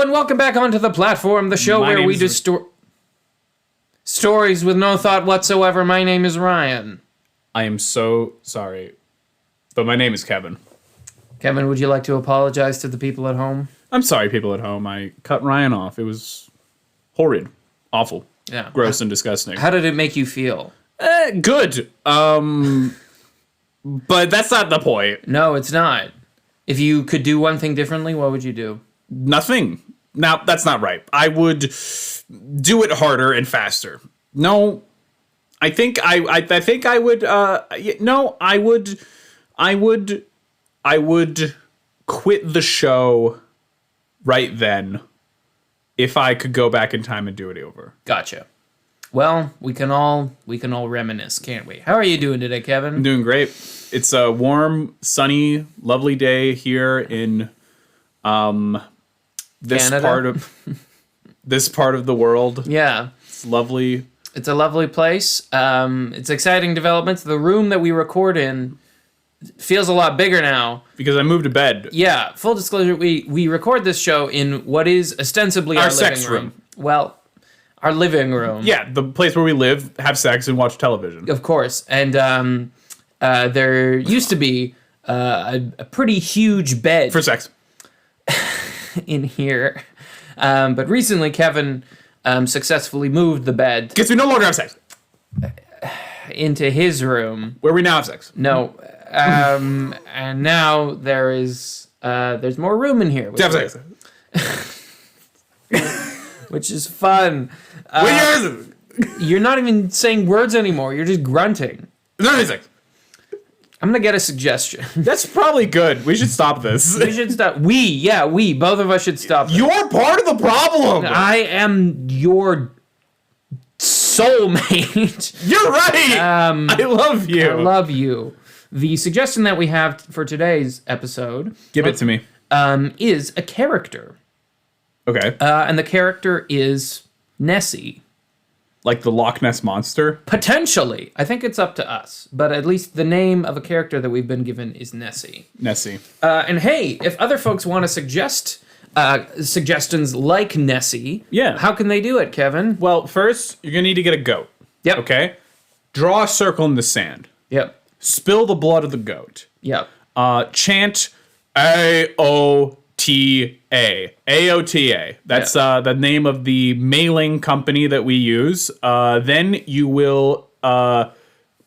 and welcome back onto the platform, the show where we do stories with no thought whatsoever. My name is Ryan. I am so sorry, but my name is Kevin. Kevin, would you like to apologize to the people at home? I'm sorry, people at home. I cut Ryan off. It was horrid, awful, gross, and disgusting. How did it make you feel? Good. But that's not the point. No, it's not. If you could do one thing differently, what would you do? Nothing. Now, that's not right. I would do it harder and faster. No, I think I would. No, I would quit the show right then if I could go back in time and do it over. Gotcha. Well, we can all reminisce, can't we? How are you doing today, Kevin? I'm doing great. It's a warm, sunny, lovely day here in this Canada? this part of the world. Yeah. It's lovely. It's a lovely place. It's exciting developments. The room that we record in feels a lot bigger now. Because I moved to bed. Yeah, full disclosure, we record this show in what is ostensibly our sex living room. Well, our living room. Yeah, the place where we live, have sex, and watch television. Of course. And there used to be a pretty huge bed For sex. in here. But recently, Kevin successfully moved the bed Because we no longer have sex. into his room. Where we now have sex. No. And now there's more room in here. To have sex. Which is fun. You're not even saying words anymore. You're just grunting. No sex. I'm going to get a suggestion. That's probably good. We should stop this. We should stop. We, both of us should stop. You're part of the problem. I am your soulmate. You're right. I love you. I love you. The suggestion that we have for today's episode... Give it to me. ...is a character. Okay. And the character is Nessie. Like the Loch Ness Monster? Potentially. I think it's up to us. But at least the name of a character that we've been given is Nessie. Nessie. And hey, if other folks want to suggest suggestions like Nessie, how can they do it, Kevin? Well, first, you're going to need to get a goat. Yep. Okay? Draw a circle in the sand. Yep. Spill the blood of the goat. Yep. Chant A-O-T-A. A-O-T-A. That's the name of the mailing company that we use. Then you will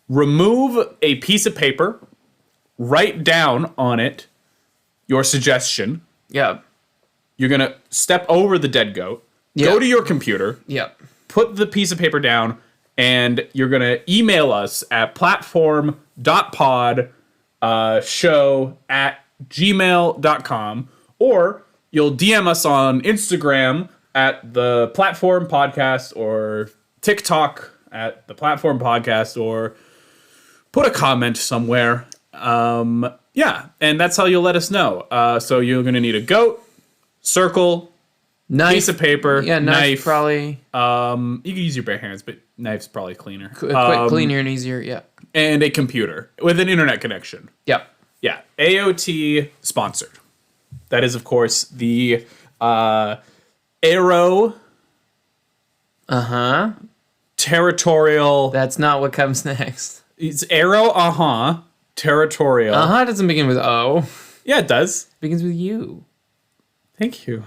remove a piece of paper, write down on it your suggestion. Yep. You're going to step over the dead goat, go to your computer, put the piece of paper down, and you're going to email us at platform.pod show@gmail.com, or you'll DM us on Instagram at the Platform Podcast, or TikTok at the Platform Podcast, or put a comment somewhere. And that's how you'll let us know. So you're going to need a goat, circle, knife, piece of paper, knife. Probably. You can use your bare hands, but knife's probably cleaner. Quick, cleaner, and easier. Yeah. And a computer with an internet connection. Yeah. Yeah. AOT sponsored. That is, of course, the Aero. Territorial. That's not what comes next. It's Aero. Territorial. Doesn't begin with O. Yeah, it does. It begins with U. Thank you.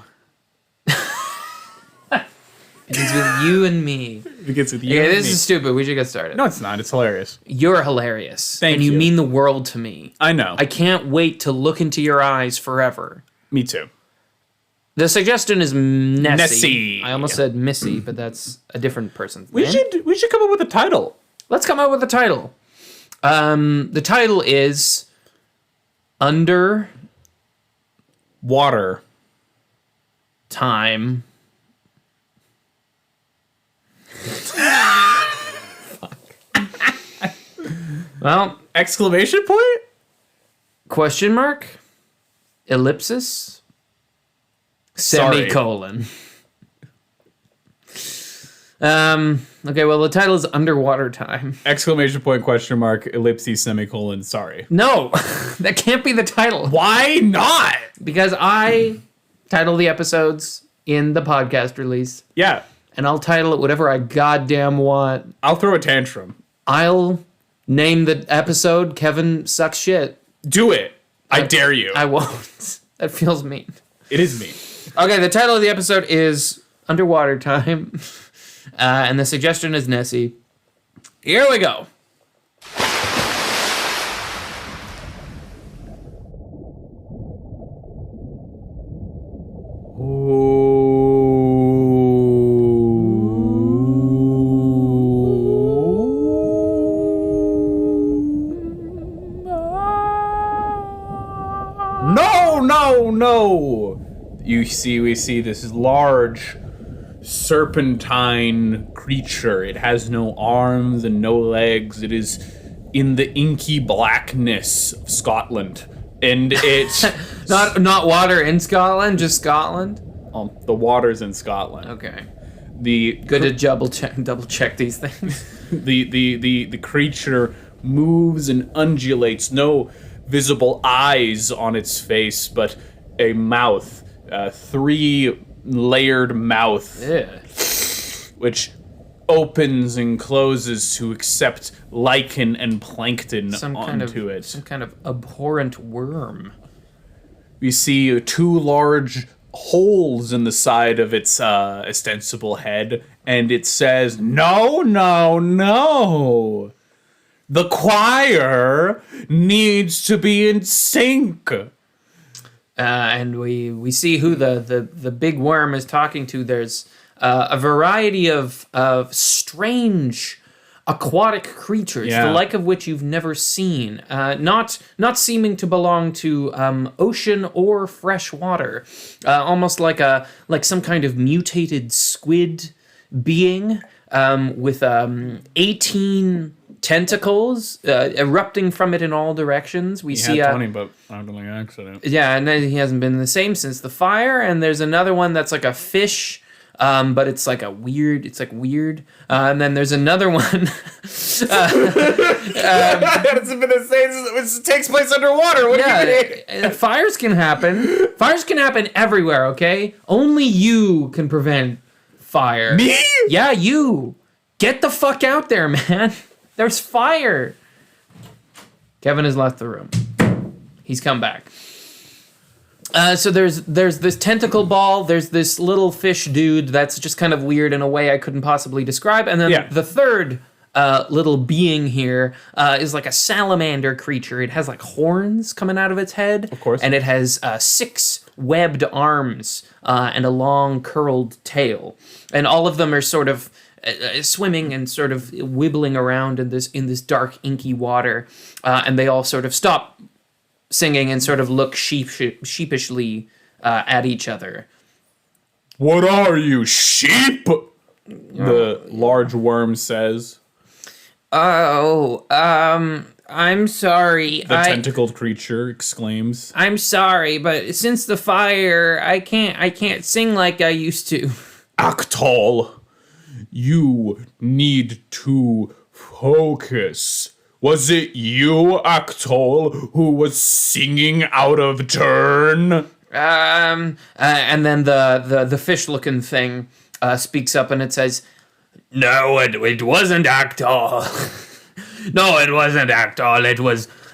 It begins with you and me. It begins with you. Okay, and this me. is stupid. We should get started. No, it's not. It's hilarious. You're hilarious. Thank and you. you mean the world to me. I know. I can't wait to look into your eyes forever. Me too. The suggestion is Nessie. Nessie. I almost said Missy, but that's a different person's We name. should come up with a title. Let's come up with a title. The title is Under Water. Time. Well, Exclamation point? question mark, ellipsis, semicolon. Okay, well, the title is Underwater Time. Exclamation point, question mark, ellipsis, semicolon, sorry. No, that can't be the title. Why not? Because I title the episodes in the podcast release. Yeah. And I'll title it whatever I goddamn want. I'll throw a tantrum. I'll name the episode Kevin Sucks Shit. Do it. I dare you. I won't. That feels mean. It is mean. Okay, the title of the episode is Underwater Time. And the suggestion is Nessie. Here we go. No! We see this large serpentine creature. It has no arms and no legs. It is in the inky blackness of Scotland. And it's not water in Scotland, just Scotland? The water's in Scotland. Okay. Good to double check these things. The creature moves and undulates. No visible eyes on its face, but a mouth, 3-layered mouth, which opens and closes to accept lichen and plankton onto it. Some kind of abhorrent worm. We see 2 large holes in the side of its ostensible head, and it says, "No, no, no. The choir needs to be in sync." And we see who the big worm is talking to. There's a variety of strange aquatic creatures, the like of which you've never seen, not seeming to belong to ocean or fresh water, almost like some kind of mutated squid being with 18 tentacles erupting from it in all directions. We see 20, but I don't think accident. Yeah, and he hasn't been the same since the fire. And there's another one that's like a fish, but it's like weird. And then there's another one. It's been the same. It takes place underwater. What do you mean? Fires can happen. Fires can happen everywhere. Okay, only you can prevent fire. Me? Yeah, you. Get the fuck out there, man. There's fire. Kevin has left the room. He's come back. So there's this tentacle ball. There's this little fish dude that's just kind of weird in a way I couldn't possibly describe. And then the third little being here is like a salamander creature. It has like horns coming out of its head. Of course. And it has 6 webbed arms and a long curled tail. And all of them are sort of swimming and sort of wibbling around in this dark inky water, and they all sort of stop singing and sort of look sheepishly at each other. "What are you, sheep?" The large worm says. "Oh, I'm sorry." The tentacled creature exclaims. "I'm sorry, but since the fire, I can't sing like I used to." "Actol, you need to focus. Was it you, Actol, who was singing out of turn?" And then the fish-looking thing speaks up and it says, "No, it wasn't Actol. No, it wasn't Actol.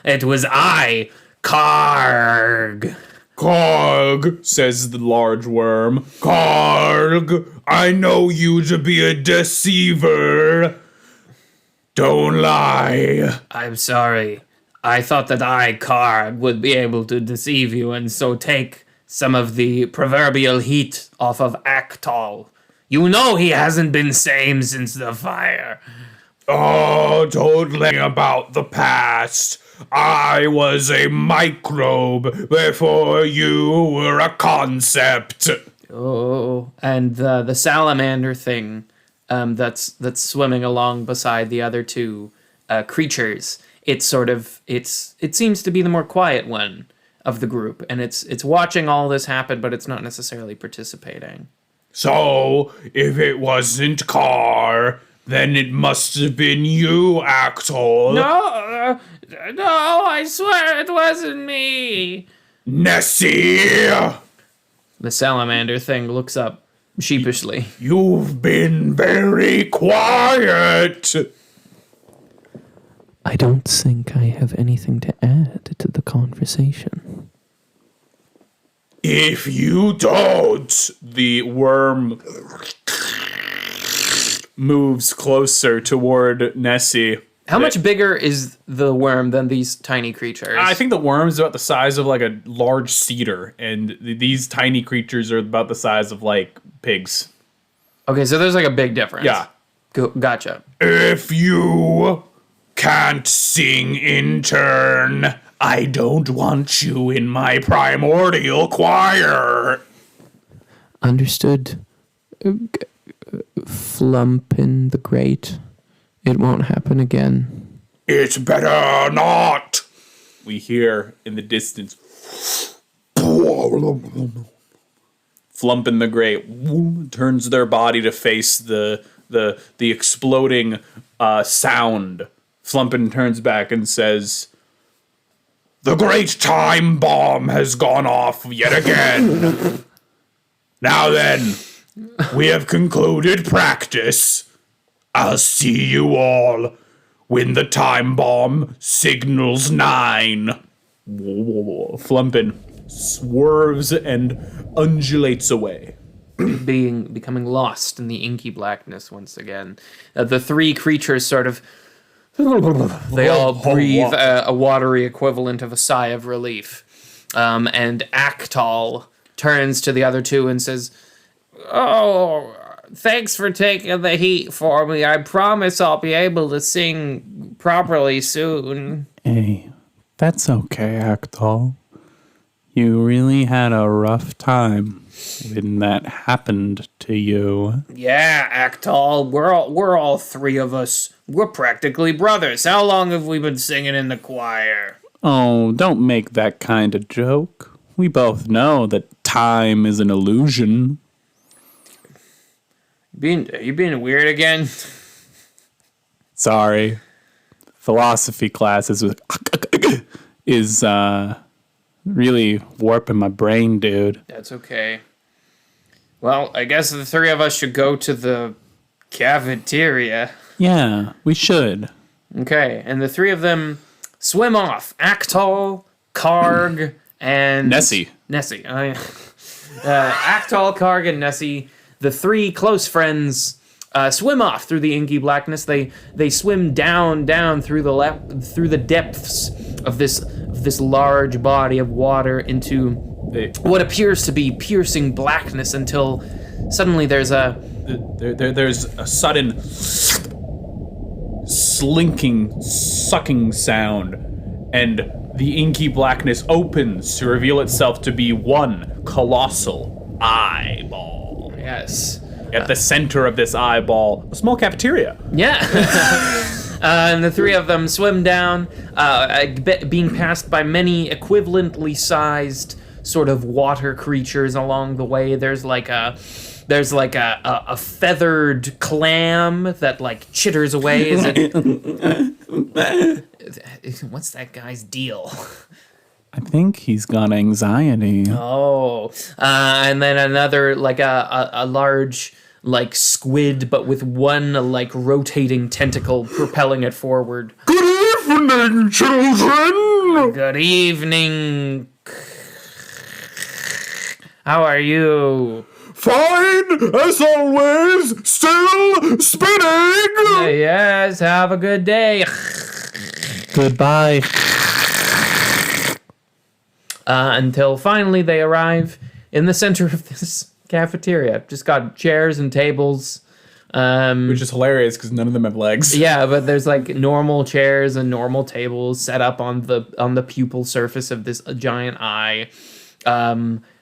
It was I, Karg." "Karg," says the large worm. "Karg, I know you to be a deceiver. Don't lie." "I'm sorry. I thought that I, Karg, would be able to deceive you and so take some of the proverbial heat off of Actol. You know he hasn't been same since the fire." "Oh, don't lie about the past. I was a microbe before you were a concept." Oh, and the salamander thing that's swimming along beside the other 2 creatures. It seems to be the more quiet one of the group, and it's watching all this happen, but it's not necessarily participating. "So, if it wasn't Car, then it must have been you, Actol." No, I swear it wasn't me." "Nessie!" The salamander thing looks up sheepishly. You've been very quiet. I don't think I have anything to add to the conversation. If you don't, the worm moves closer toward Nessie. How much bigger is the worm than these tiny creatures? I think the worm's about the size of like a large cedar, and these tiny creatures are about the size of like pigs. Okay, so there's like a big difference. Yeah. Gotcha. If you can't sing in turn, I don't want you in my primordial choir. Understood. Flumpin the Great. It won't happen again. It's better not. We hear in the distance. Flumpin the Great turns their body to face the exploding sound. Flumpin turns back and says, "The great time bomb has gone off yet again. Now then, we have concluded practice. I'll see you all when the time bomb signals 9. Flumpin swerves and undulates away. Becoming lost in the inky blackness once again. The three creatures sort of... They all breathe a watery equivalent of a sigh of relief. And Actal turns to the other two and says, "Oh, thanks for taking the heat for me. I promise I'll be able to sing properly soon." Hey, that's okay, Actal. You really had a rough time when that happened to you. Yeah, Actal, we're all three of us. We're practically brothers. How long have we been singing in the choir? Oh, don't make that kind of joke. We both know that time is an illusion. Are you being weird again? Sorry. Philosophy class is really warping my brain, dude. That's okay. Well, I guess the three of us should go to the cafeteria. Yeah, we should. Okay, and the three of them swim off. Actal, Karg, and... Nessie. Actal, Karg, and Nessie, the three close friends, swim off through the inky blackness. They swim down through the depths of this large body of water into what appears to be piercing blackness until suddenly there's a sudden slinking, sucking sound, and the inky blackness opens to reveal itself to be one colossal eyeball. Yes. At the center of this eyeball, a small cafeteria. Yeah. And the three of them swim down, being passed by many equivalently sized sort of water creatures along the way. There's like a feathered clam that like chitters away. What's that guy's deal? I think he's got anxiety. Oh, and then another like a large like squid, but with one like rotating tentacle propelling it forward. Good evening, children. Good evening. How are you? Fine, as always, still spinning. Yes, have a good day. Goodbye. Until finally they arrive in the center of this cafeteria. Just got chairs and tables. Which is hilarious because none of them have legs. Yeah, but there's like normal chairs and normal tables set up on the pupil surface of this giant eye.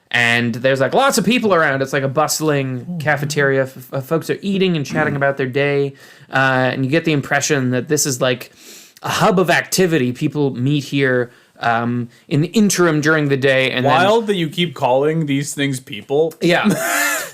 And there's like lots of people around. It's like a bustling cafeteria. Folks are eating and chatting about their day. And you get the impression that this is like a hub of activity. People meet here in the interim during the day. And Wild that you keep calling these things people. Yeah.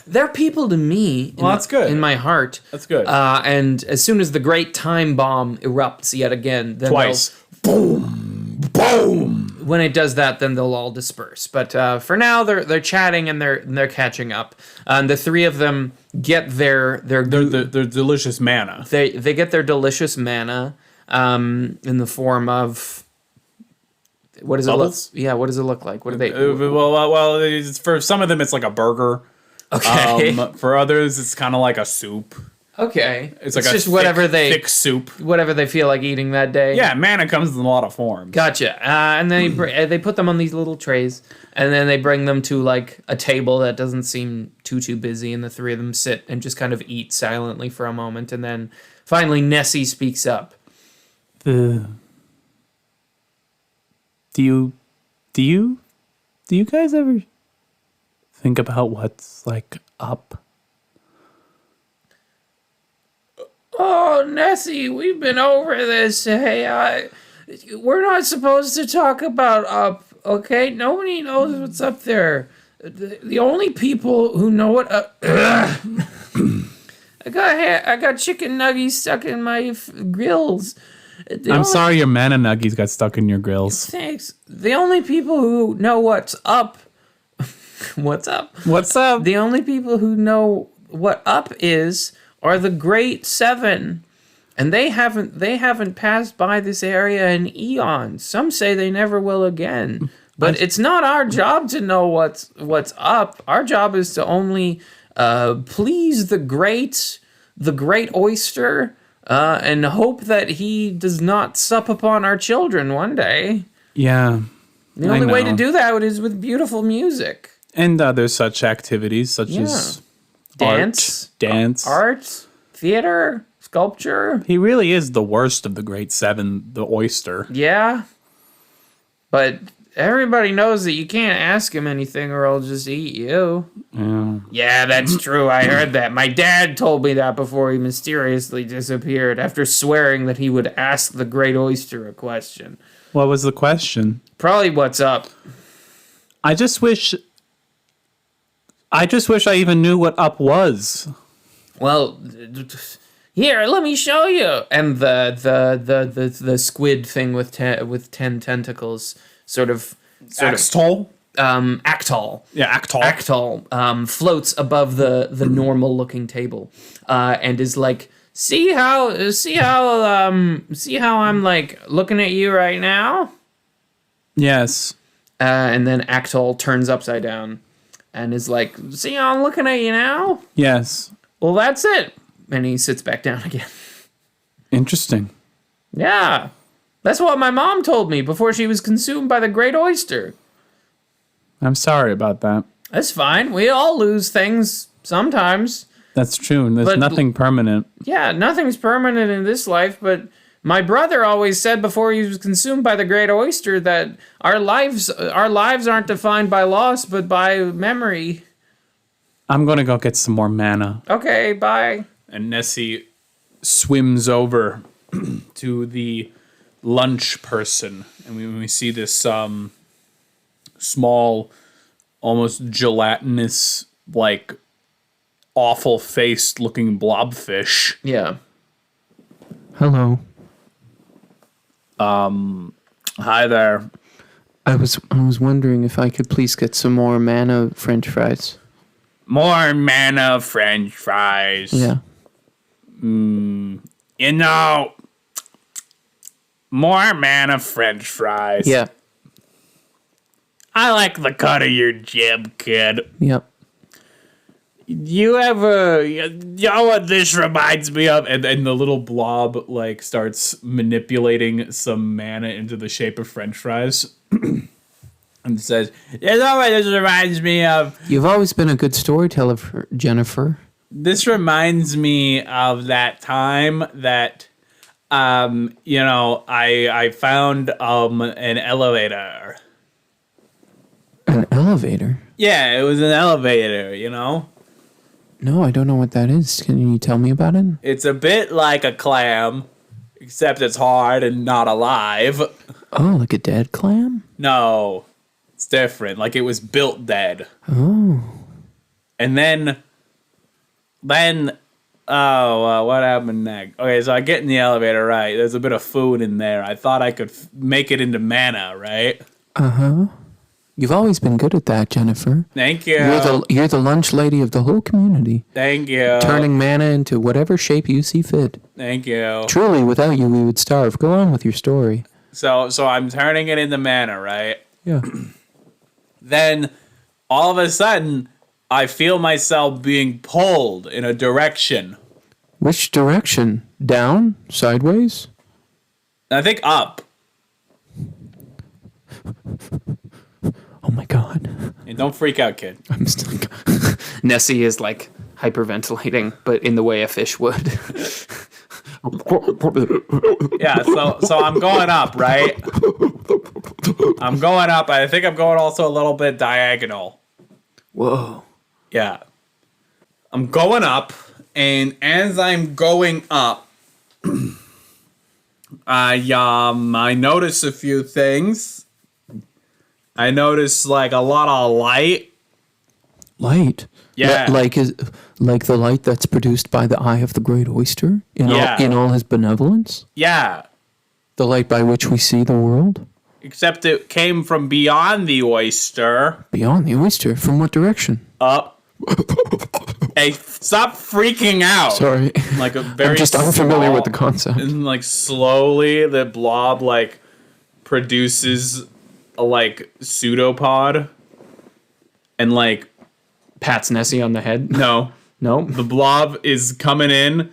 They're people to me. That's good. In my heart. That's good. And as soon as the great time bomb erupts yet again, then Twice. Boom. Boom! When it does that, then they'll all disperse. But for now, they're chatting and they're catching up. And the three of them get their delicious mana. They get their delicious mana in the form of what does Bubbles? it look? Yeah, what does it look like? What do they? Well, it's, for some of them it's like a burger. Okay. For others, it's kind of like a soup. Okay. It's like just thick soup. Whatever they feel like eating that day. Yeah, mana comes in a lot of forms. Gotcha. And then they put them on these little trays, and then they bring them to like a table that doesn't seem too busy, and the three of them sit and just kind of eat silently for a moment, and then finally Nessie speaks up. Do you guys ever think about what's like up? Oh, Nessie, we've been over this. Hey, we're not supposed to talk about up, okay? Nobody knows what's up there. The only people who know what up... I got chicken nuggies stuck in my grills. I'm sorry your mana nuggies got stuck in your grills. Thanks. The only people who know what's up... What's up? What's up? The only people who know what up is... are the Great Seven, and they haven't passed by this area in eons. Some say they never will again. But it's not our job to know what's up. Our job is to only please the Great Oyster, and hope that he does not sup upon our children one day. Yeah. The only way to do that is with beautiful music. And other such activities, such as Dance, art, theater, sculpture. He really is the worst of the Great Seven, the oyster. Yeah. But everybody knows that you can't ask him anything or he'll just eat you. Yeah. Yeah, that's true. I heard that. My dad told me that before he mysteriously disappeared after swearing that he would ask the Great Oyster a question. What was the question? Probably what's up. I just wish I even knew what up was. Well, here, let me show you. And the squid thing with 10 tentacles sort of Axtol? Actol. Yeah, Actol. Actol floats above the normal looking table, and is like, see how I'm like looking at you right now. Yes. And then Actol turns upside down, and is like, see how I'm looking at you now. Yes. Well, that's it. And he sits back down again. Interesting. Yeah, that's what my mom told me before she was consumed by the Great Oyster. I'm sorry about that. That's fine. We all lose things sometimes. That's true. There's nothing permanent. Yeah, nothing's permanent in this life, but my brother always said before he was consumed by the Great Oyster that our lives aren't defined by loss, but by memory. I'm going to go get some more mana. Okay, bye. And Nessie swims over to the lunch person, and we see this small, almost gelatinous, like awful-faced looking blobfish. Yeah. Hello. Hi there. I was wondering if I could please get some more mana French fries. More mana French fries. Yeah. You know, more mana French fries. Yeah. I like the cut of your jib, kid. Yep. You know what this reminds me of? And the little blob like starts manipulating some mana into the shape of French fries. And says, you know what this reminds me of? You've always been a good storyteller, Jennifer. This reminds me of that time that, I found an elevator. An elevator? Yeah, it was an elevator, you know? No, I don't know what that is. Can you tell me about it? It's a bit like a clam, except it's hard and not alive. Oh, like a dead clam? No, it's different. Like it was built dead. Oh. And then Oh, what happened next? Okay, so I get in the elevator, right? There's a bit of food in there. I thought I could make it into mana, right? You've always been good at that, Jennifer. Thank you. You're the lunch lady of the whole community. Thank you. Turning mana into whatever shape you see fit. Thank you. Truly, without you, we would starve. Go on with your story. So I'm turning it into mana, right? Yeah. Then, all of a sudden, I feel myself being pulled in a direction. Which direction? Down? Sideways? I think up. Oh my god. And don't freak out, kid. I'm still... Nessie is like hyperventilating, but in the way a fish would. Yeah, so I'm going up, right? I'm going up. I think I'm going also a little bit diagonal. Whoa. Yeah. I'm going up, and as I'm going up, I notice a few things. I notice like a lot of light. Light? Yeah. Like the light that's produced by the eye of the Great Oyster in all his benevolence? Yeah. The light by which we see the world? Except it came from beyond the oyster. Beyond the oyster? From what direction? Up. Hey, stop freaking out. Sorry. Like a very I'm just unfamiliar small- with the concept. And like slowly the blob like produces a like pseudopod. And like Pats Nessie on the head. no. No, The blob is coming in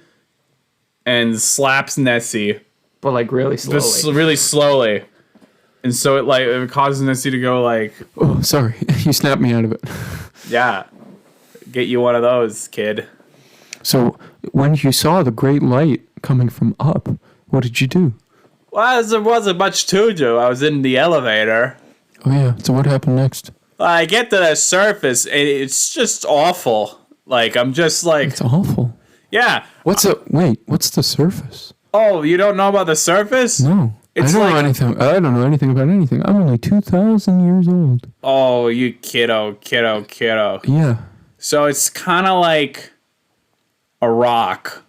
and slaps Nessie. but like really slowly. Just really slowly. And so it causes Nessie to go like, Oh, sorry. You snapped me out of it. yeah, get you one of those, kid. So, when you saw the great light coming from up, what did you do? Well, there wasn't much to do. I was in the elevator. Oh, yeah. So, what happened next? I get to the surface, and it's just awful. Like, I'm just like, It's awful. yeah. What's the surface? Oh, you don't know about the surface? No. It's I don't like- know anything. I don't know anything about anything. I'm only 2,000 years old. Oh, you kiddo. Yeah. So it's kind of like a rock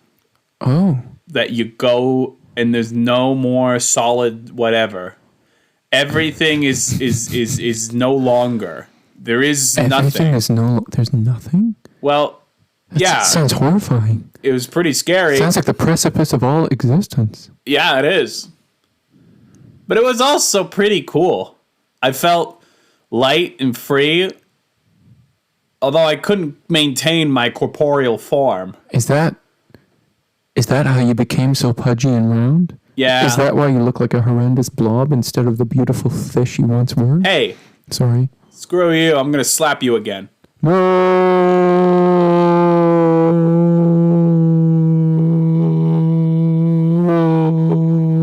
Oh. that you go, and there's no more solid whatever. Everything is no longer. There is Everything nothing. is there's nothing? Well, yeah, Sounds horrifying. it was pretty scary. Sounds like the precipice of all existence. Yeah, it is. But it was also pretty cool. I felt light and free, although I couldn't maintain my corporeal form. Is that how you became so pudgy and round? Yeah. Is that why you look like a horrendous blob instead of the beautiful fish you once were? Hey, Sorry. screw you. I'm going to slap you again.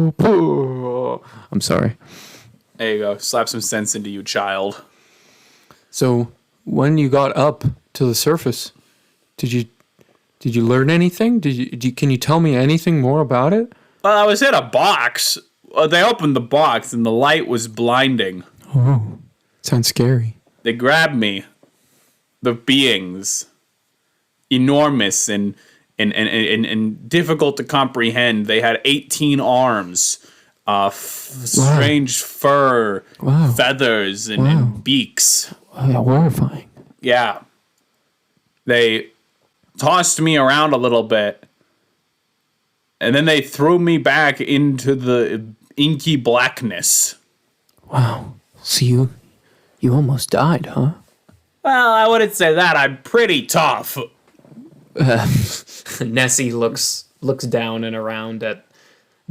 No. I'm sorry. There you go. Slap some sense into you, child. So, when you got up to the surface, did you learn anything? Can you tell me anything more about it? Well, I was in a box. They opened the box, and the light was blinding. Oh, sounds scary. They grabbed me. The beings, enormous and difficult to comprehend. They had 18 arms, strange fur, Wow. feathers, and beaks. Wow, horrifying. Yeah. They tossed me around a little bit, and then they threw me back into the inky blackness. Wow. So you almost died, huh? Well, I wouldn't say that. I'm pretty tough. Nessie looks down and around at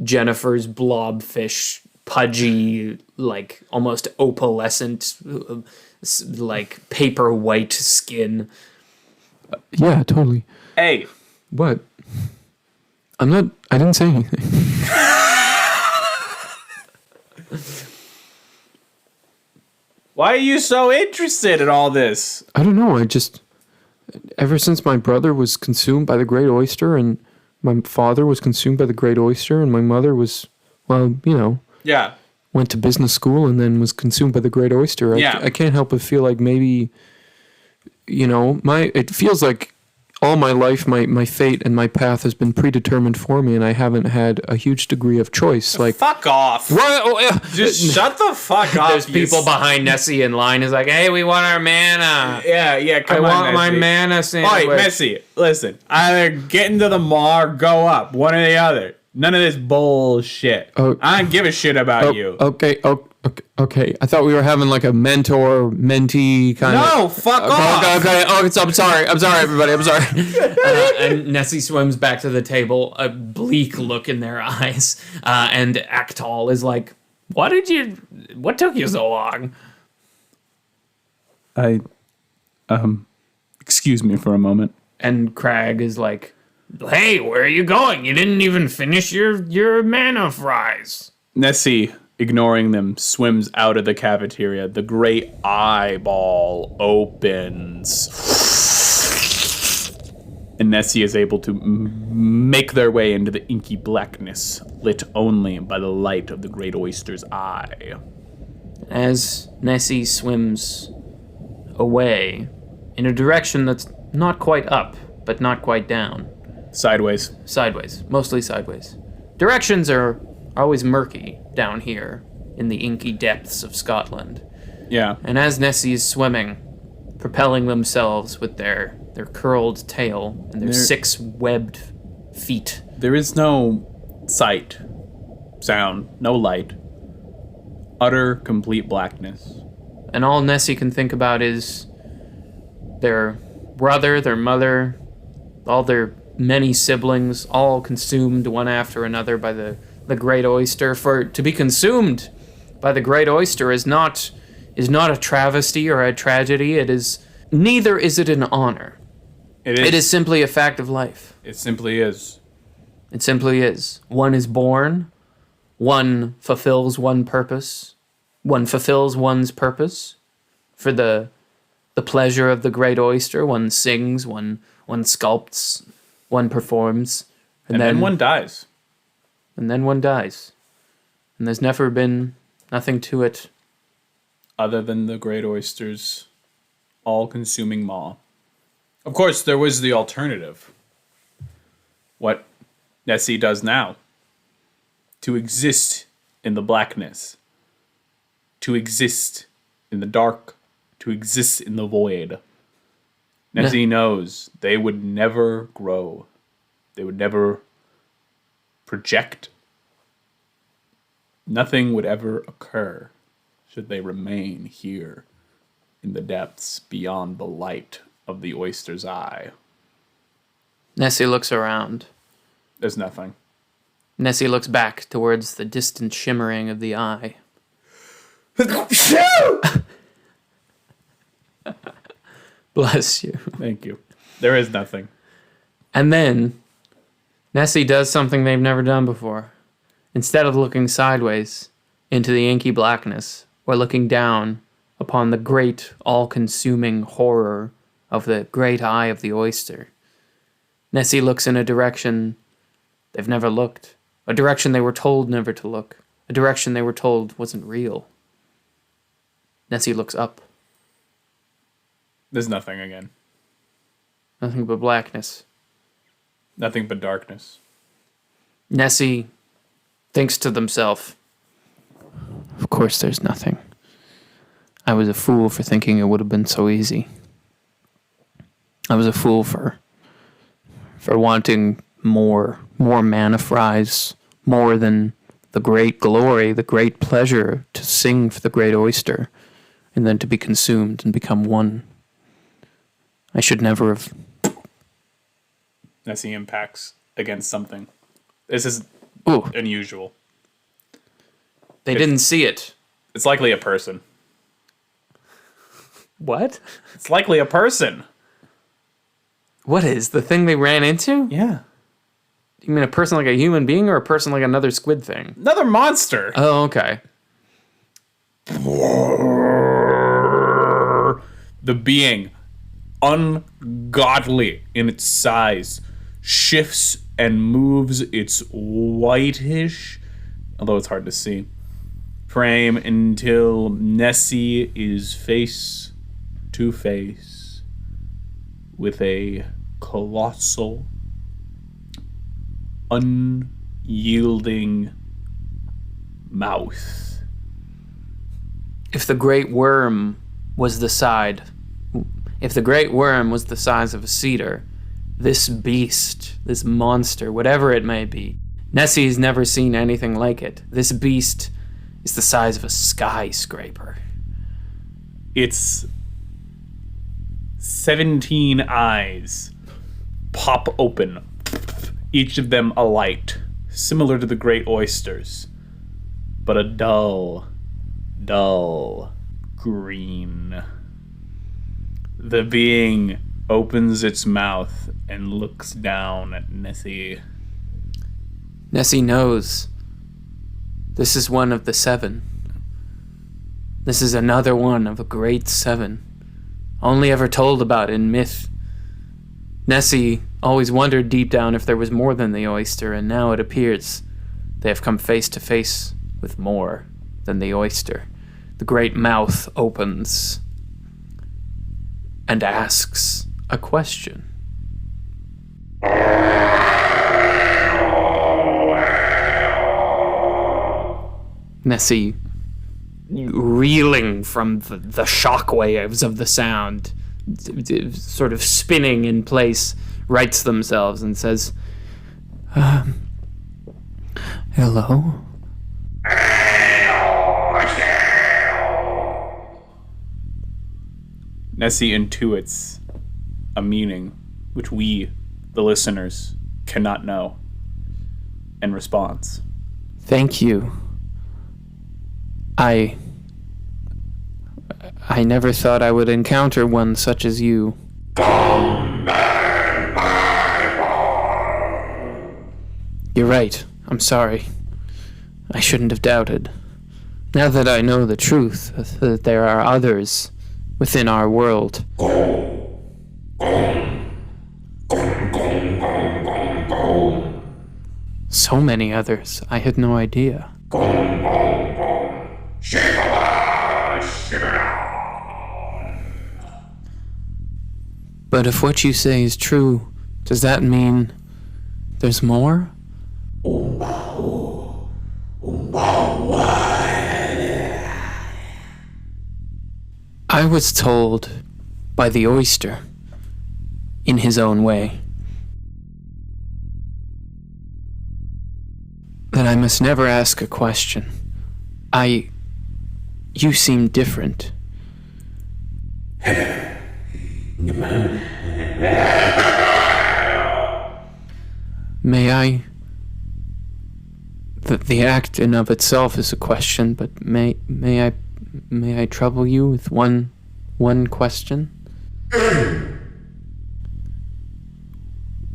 Jennifer's blobfish, pudgy, like almost opalescent, like paper white skin. Yeah, totally. Hey, What? I didn't say anything. why are you so interested in all this? I don't know. Ever since my brother was consumed by the Great Oyster and my father was consumed by the Great Oyster and my mother was, Yeah. went to business school and then was consumed by the Great Oyster. Yeah. I can't help but feel like maybe, it feels like all my life, my fate and my path has been predetermined for me, and I haven't had a huge degree of choice. Like, fuck off. what? Just shut the fuck up. There's people behind Nessie in line. Is like, hey, we want our mana. Yeah, come I on, want my Nessie. mana sandwich. Oi, Nessie, listen. Either get into the mall or go up. One or the other. None of this bullshit. Oh. I don't give a shit about you. Okay. Okay. I thought we were having like a mentor-mentee kind of. No, fuck off. Okay. Oh, I'm sorry, everybody. I'm sorry. And Nessie swims back to the table, a bleak look in their eyes. And Aktal is like, what took you so long? Excuse me for a moment. And Crag is like, hey, where are you going? You didn't even finish your mana fries. Nessie, ignoring them, swims out of the cafeteria. The great eyeball opens. And Nessie is able to make their way into the inky blackness, lit only by the light of the Great Oyster's eye. As Nessie swims away in a direction that's not quite up, but not quite down. Sideways. Sideways, mostly sideways. Directions are always murky down here in the inky depths of Scotland. Yeah. And as Nessie is swimming, propelling themselves with their curled tail and their 6 webbed feet. There is no sight, sound, no light. Utter, complete blackness. And all Nessie can think about is their brother, their mother, all their many siblings, all consumed one after another by the Great Oyster. For to be consumed by the Great Oyster is not a travesty or a tragedy. Neither is it an honor. It is simply a fact of life. It simply is. It simply is. One is born. One fulfills one purpose. One fulfills one's purpose for the pleasure of the Great Oyster. One sings. One sculpts. One performs. And then one dies. And then one dies. And there's never been nothing to it. Other than the Great Oyster's all-consuming maw. Of course, there was the alternative. What Nessie does now. To exist in the blackness. To exist in the dark. To exist in the void. Nessie knows they would never grow. They would never project. Nothing would ever occur should they remain here in the depths beyond the light of the oyster's eye. Nessie looks around. There's nothing. Nessie looks back towards the distant shimmering of the eye. Bless you. Thank you. There is nothing. And then Nessie does something they've never done before. Instead of looking sideways into the inky blackness or looking down upon the great all-consuming horror of the great eye of the oyster, Nessie looks in a direction they've never looked, a direction they were told never to look, a direction they were told wasn't real. Nessie looks up. There's nothing again. Nothing but blackness. Nothing but darkness. Nessie thinks to themselves, of course there's nothing. I was a fool for thinking it would have been so easy. I was a fool for wanting more mana fries, more than the great glory, the great pleasure to sing for the Great Oyster, and then to be consumed and become one. I should never have. Nessie impacts against something. This is unusual. They didn't see it. It's likely a person. What? It's likely a person. What is the thing they ran into? Yeah. You mean a person like a human being or a person like another squid thing? Another monster. Oh, okay. The being, ungodly in its size, shifts and moves its whitish, although it's hard to see, frame until Nessie is face to face with a colossal, unyielding mouth. If the great worm was the size of a cedar, this beast, this monster, whatever it may be, Nessie's never seen anything like it. This beast is the size of a skyscraper. Its 17 eyes pop open, each of them alight, similar to the Great Oysters, but a dull green. The being opens its mouth and looks down at Nessie. Nessie knows this is one of the 7. This is another one of a great 7, only ever told about in myth. Nessie always wondered deep down if there was more than the oyster, and now it appears they have come face to face with more than the oyster. The great mouth opens and asks a question. Nessie, reeling from the shockwaves of the sound, sort of spinning in place, rights themselves and says, hello? Nessie intuits a meaning which we, the listeners, cannot know, and responds. Thank you. I never thought I would encounter one such as you. You're right. I'm sorry. I shouldn't have doubted. Now that I know the truth, that there are others within our world. So many others. I had no idea. But if what you say is true, does that mean there's more? I was told by the oyster, in his own way, that I must never ask a question. You seem different. May I? The act in of itself is a question, but may I trouble you with one question?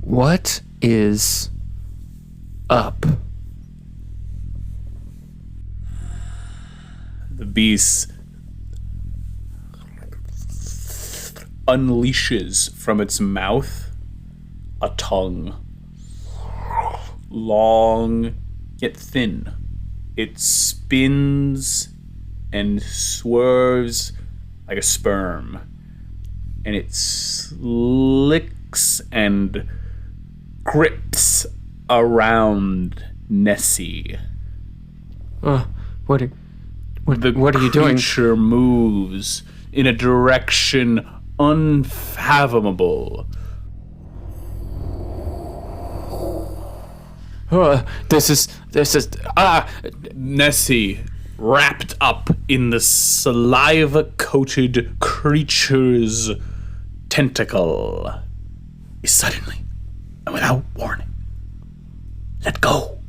What is up? The beast unleashes from its mouth a tongue. Long yet thin. It spins and swerves like a sperm. And it slicks and grips around Nessie. What are you doing? The creature moves in a direction unfathomable. This is Nessie, wrapped up in the saliva-coated creature's tentacle, is suddenly, and without warning, let go.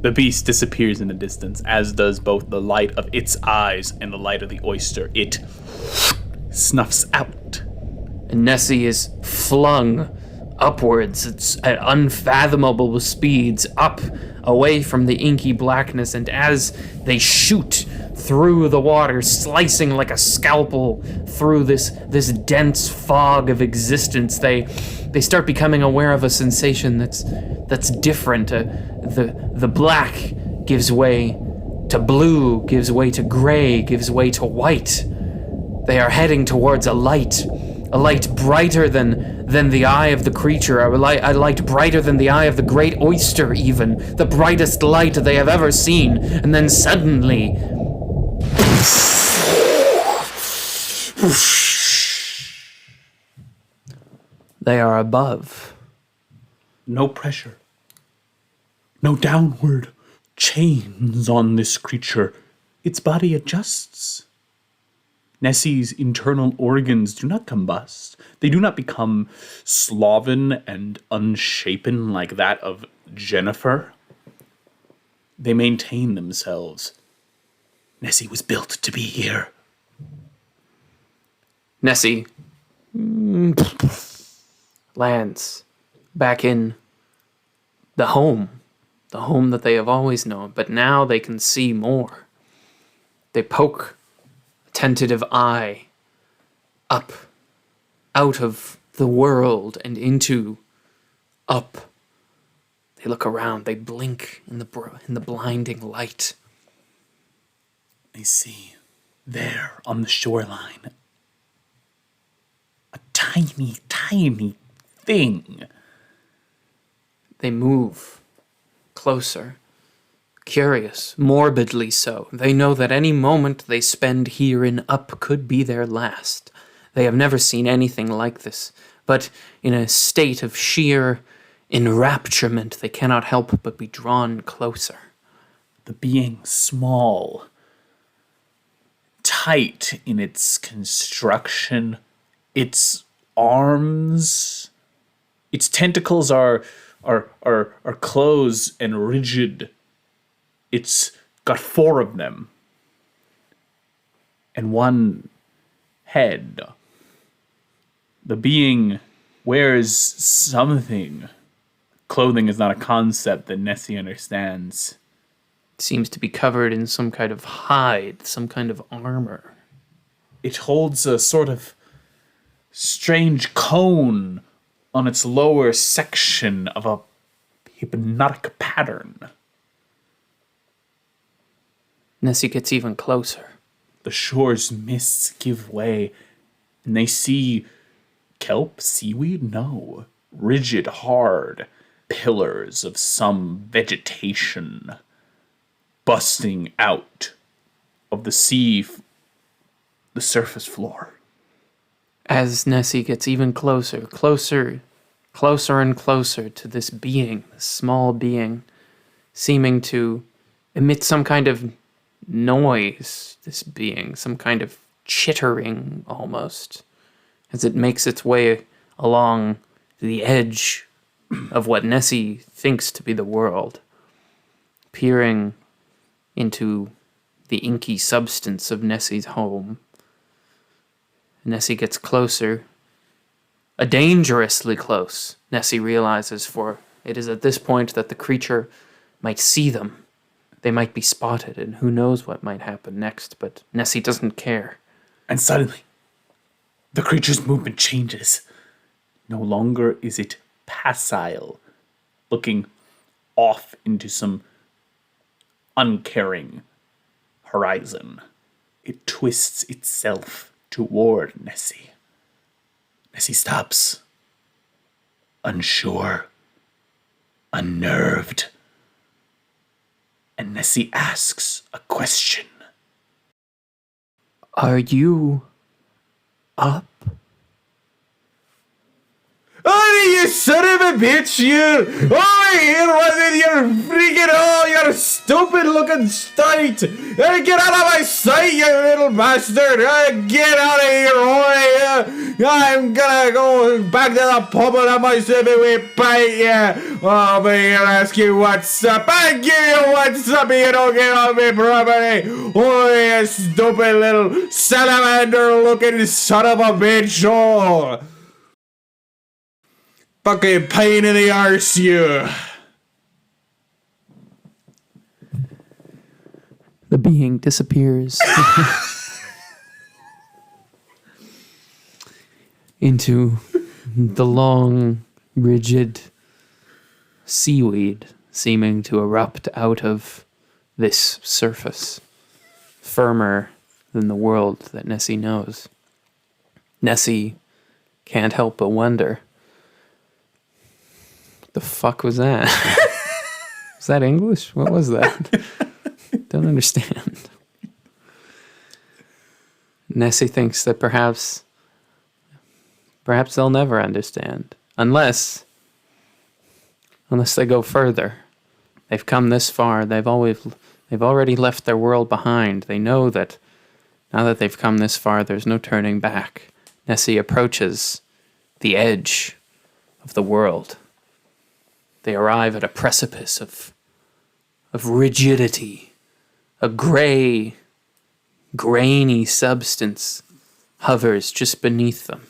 The beast disappears in the distance, as does both the light of its eyes and the light of the oyster. It snuffs out. And Nessie is flung upwards. It's at unfathomable speeds, up, away from the inky blackness, and as they shoot through the water, slicing like a scalpel through this dense fog of existence, they start becoming aware of a sensation that's different. The black gives way to blue, gives way to gray, gives way to white. They are heading towards a light brighter than the eye of the creature, a light brighter than the eye of the Great Oyster even, the brightest light they have ever seen. And then suddenly... they are above. No pressure. No downward chains on this creature. Its body adjusts. Nessie's internal organs do not combust. They do not become sloven and unshapen like that of Jennifer. They maintain themselves. Nessie was built to be here. Nessie lands back in the home that they have always known, but now they can see more. They poke a tentative eye up, out of the world and into up. They look around, they blink in the blinding light. They see there on the shoreline a tiny, tiny thing. They move closer, curious, morbidly so. They know that any moment they spend here in Up could be their last. They have never seen anything like this, but in a state of sheer enrapturement, they cannot help but be drawn closer. The being small, tight in its construction, its arms, its tentacles are closed and rigid. It's got 4 of them. And 1 head. The being wears something. Clothing is not a concept that Nessie understands. It seems to be covered in some kind of hide, some kind of armor. It holds a sort of strange cone on its lower section of a hypnotic pattern. Nessie gets even closer. The shore's mists give way, and they see kelp, seaweed? No. Rigid, hard pillars of some vegetation busting out of the sea, the surface floor. As Nessie gets even closer and closer to this being, this small being, seeming to emit some kind of noise, this being, some kind of chittering almost, as it makes its way along the edge of what Nessie thinks to be the world, peering into the inky substance of Nessie's home. Nessie gets closer, dangerously close, Nessie realizes, for it is at this point that the creature might see them. They might be spotted, and who knows what might happen next, but Nessie doesn't care. And suddenly, the creature's movement changes. No longer is it passile, looking off into some uncaring horizon. It twists itself toward Nessie. Nessie stops, unsure, unnerved. And Nessie asks a question. Are you up? Oh, you son of a bitch, you! Oh, here was it, you freaking you're stupid looking stunt! Get out of my sight, you little bastard! Get out of here, boy! I'm gonna go back to the pub and have myself a wee pint, yeah! I'll be here to ask you what's up. I give you what's up if you don't get on me property! Oh, you stupid little salamander looking son of a bitch! Oh! Fucking pain in the arse, you. The being disappears into the long, rigid seaweed seeming to erupt out of this surface. Firmer than the world that Nessie knows. Nessie can't help but wonder, what the fuck was that? Was that English? What was that? Don't understand. Nessie thinks that perhaps they'll never understand. Unless they go further. They've come this far. They've already left their world behind. They know that now that they've come this far, there's no turning back. Nessie approaches the edge of the world. They arrive at a precipice of rigidity. A gray, grainy substance hovers just beneath them.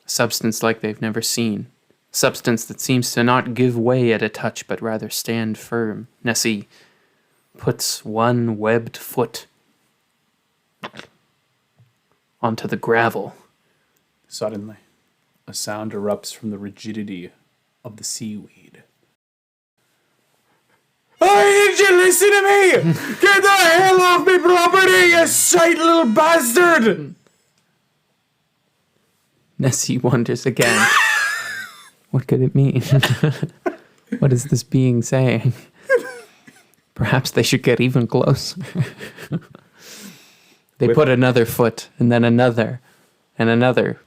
A substance like they've never seen. A substance that seems to not give way at a touch, but rather stand firm. Nessie puts one webbed foot onto the gravel. Suddenly, a sound erupts from the rigidity of the seaweed. Hey, did you listen to me? Get the hell off me property, you sight little bastard! Nessie wonders again. What could it mean? What is this being saying? Perhaps they should get even closer. They put another foot, and then another, and another.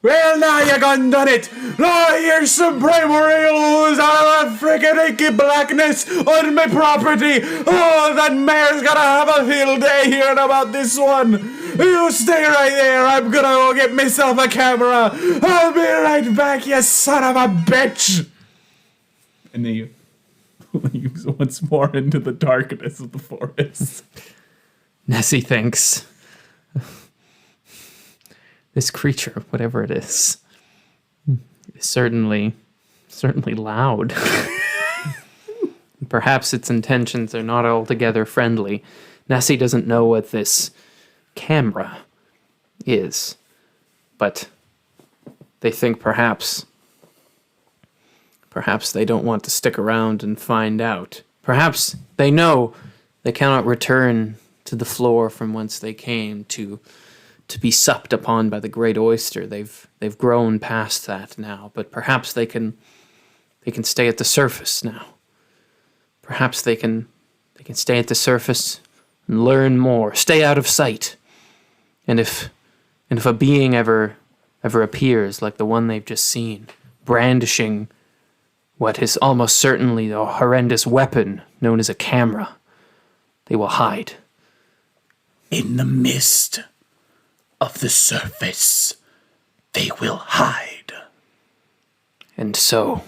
Well, now you gone done it! Now here's some primordial ooze out of the frickin' inky blackness on my property! Oh, that mayor's gonna have a field day hearing about this one! You stay right there, I'm gonna go get myself a camera! I'll be right back, you son of a bitch! And then you leaves once more into the darkness of the forest. Nessie thinks, this creature, whatever it is certainly loud. Perhaps its intentions are not altogether friendly. Nessie doesn't know what this camera is, but they think perhaps they don't want to stick around and find out. Perhaps they know they cannot return to the floor from whence they came to be supped upon by the Great Oyster. They've grown past that now, but perhaps they can stay at the surface now. Perhaps they can stay at the surface and learn more, stay out of sight. And if a being ever appears like the one they've just seen, brandishing what is almost certainly a horrendous weapon known as a camera, they will hide. In the mist of the surface, they will hide. And so,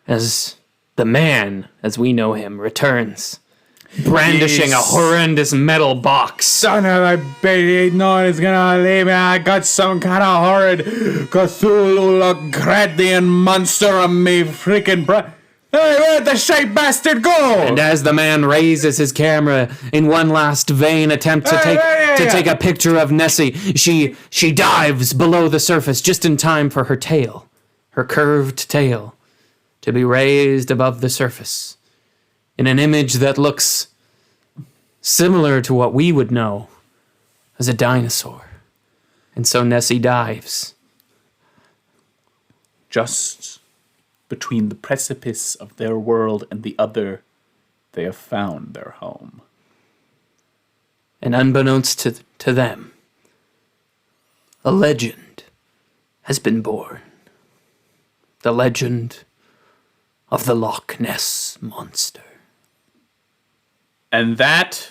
as the man, as we know him, returns, brandishing a horrendous metal box. Son of a bitch, ain't no one is gonna leave me. I got some kind of horrid Cthulhu-Locratian monster on me freaking Hey, where'd the shite bastard go? And as the man raises his camera in one last vain attempt to take a picture of Nessie, she dives below the surface just in time for her tail, her curved tail, to be raised above the surface in an image that looks similar to what we would know as a dinosaur. And so Nessie dives. Just between the precipice of their world and the other, they have found their home. And unbeknownst to them, a legend has been born. The legend of the Loch Ness Monster. And that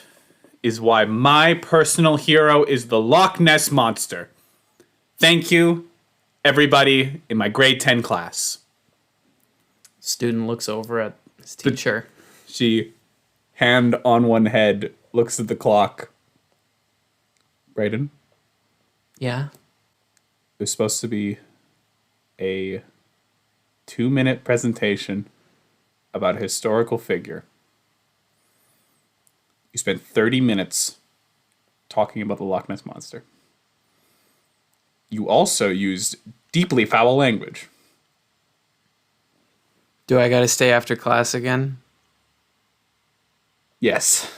is why my personal hero is the Loch Ness Monster. Thank you, everybody in my grade 10 class. Student looks over at his teacher. She, hand on one head, looks at the clock. Brayden? Yeah? There's supposed to be a 2-minute presentation about a historical figure. You spent 30 minutes talking about the Loch Ness Monster. You also used deeply foul language. Do I gotta stay after class again? Yes.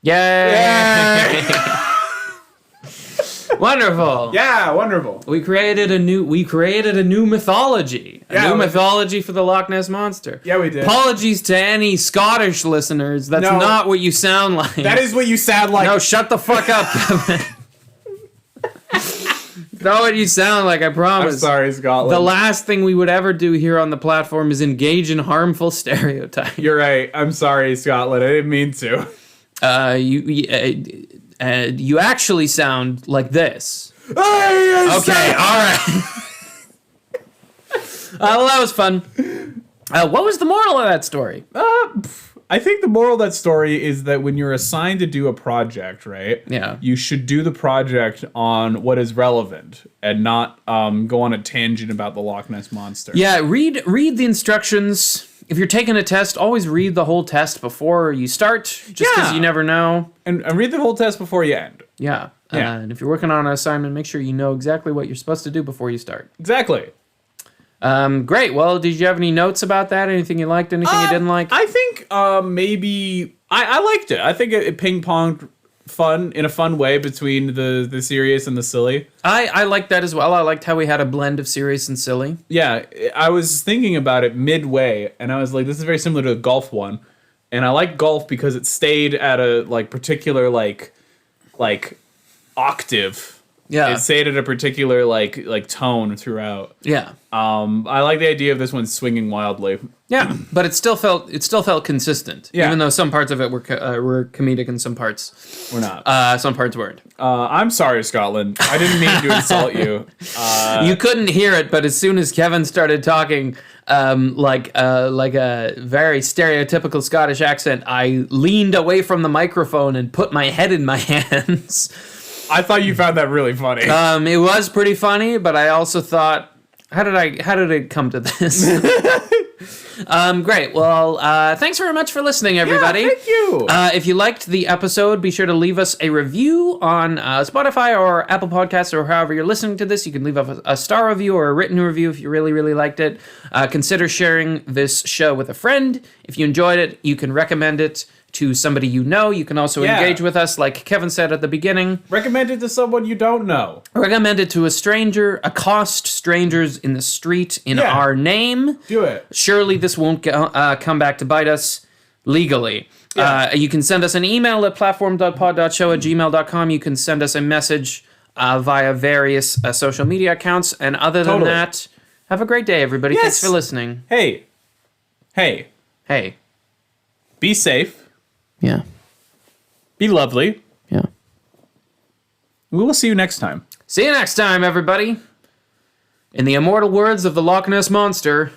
Yay! Wonderful. Yeah, wonderful. We created a new mythology. A new mythology for the Loch Ness Monster. Yeah, we did. Apologies to any Scottish listeners. That's not what you sound like. That is what you sound like. No, shut the fuck up, Kevin. Not what you sound like, I promise. I'm sorry, Scotland. The last thing we would ever do here on the platform is engage in harmful stereotypes. You're right. I'm sorry, Scotland. I didn't mean to. You actually sound like this. Okay, all right. Well, that was fun. What was the moral of that story? I think the moral of that story is that when you're assigned to do a project, right? Yeah. You should do the project on what is relevant and not go on a tangent about the Loch Ness Monster. Yeah, read the instructions. If you're taking a test, always read the whole test before you start, just because you never know. And read the whole test before you end. Yeah. Yeah. And if you're working on an assignment, make sure you know exactly what you're supposed to do before you start. Exactly. Great. Well, did you have any notes about that? Anything you liked? Anything you didn't like? I think maybe I liked it. I think it ping-ponged fun in a fun way between the serious and the silly. I liked that as well. I liked how we had a blend of serious and silly. Yeah, I was thinking about it midway, and I was like, this is very similar to the golf one. And I like golf because it stayed at a particular like octave. Yeah. It stayed at a particular like tone throughout. Yeah. I like the idea of this one swinging wildly. Yeah, but it still felt consistent. Yeah. Even though some parts of it were comedic and some parts We're not. some parts weren't. I'm sorry, Scotland. I didn't mean to insult you. You couldn't hear it, but as soon as Kevin started talking like a very stereotypical Scottish accent, I leaned away from the microphone and put my head in my hands. I thought you found that really funny. It was pretty funny, but I also thought, how did it come to this? Great. Well, thanks very much for listening, everybody. Yeah, thank you. If you liked the episode, be sure to leave us a review on Spotify or Apple Podcasts or however you're listening to this. You can leave us a star review or a written review if you really, really liked it. Consider sharing this show with a friend. If you enjoyed it, you can recommend it to somebody you know. You can also engage with us, like Kevin said at the beginning. Recommend it to someone you don't know. Recommend it to a stranger. Accost strangers in the street in our name. Do it. Surely this won't come back to bite us legally. Yeah. You can send us an email at platform.pod.show@gmail.com. You can send us a message via various social media accounts. And other than that, have a great day, everybody. Yes. Thanks for listening. Hey. Be safe. Yeah. Be lovely. Yeah. We will see you next time. See you next time, everybody. In the immortal words of the Loch Ness Monster.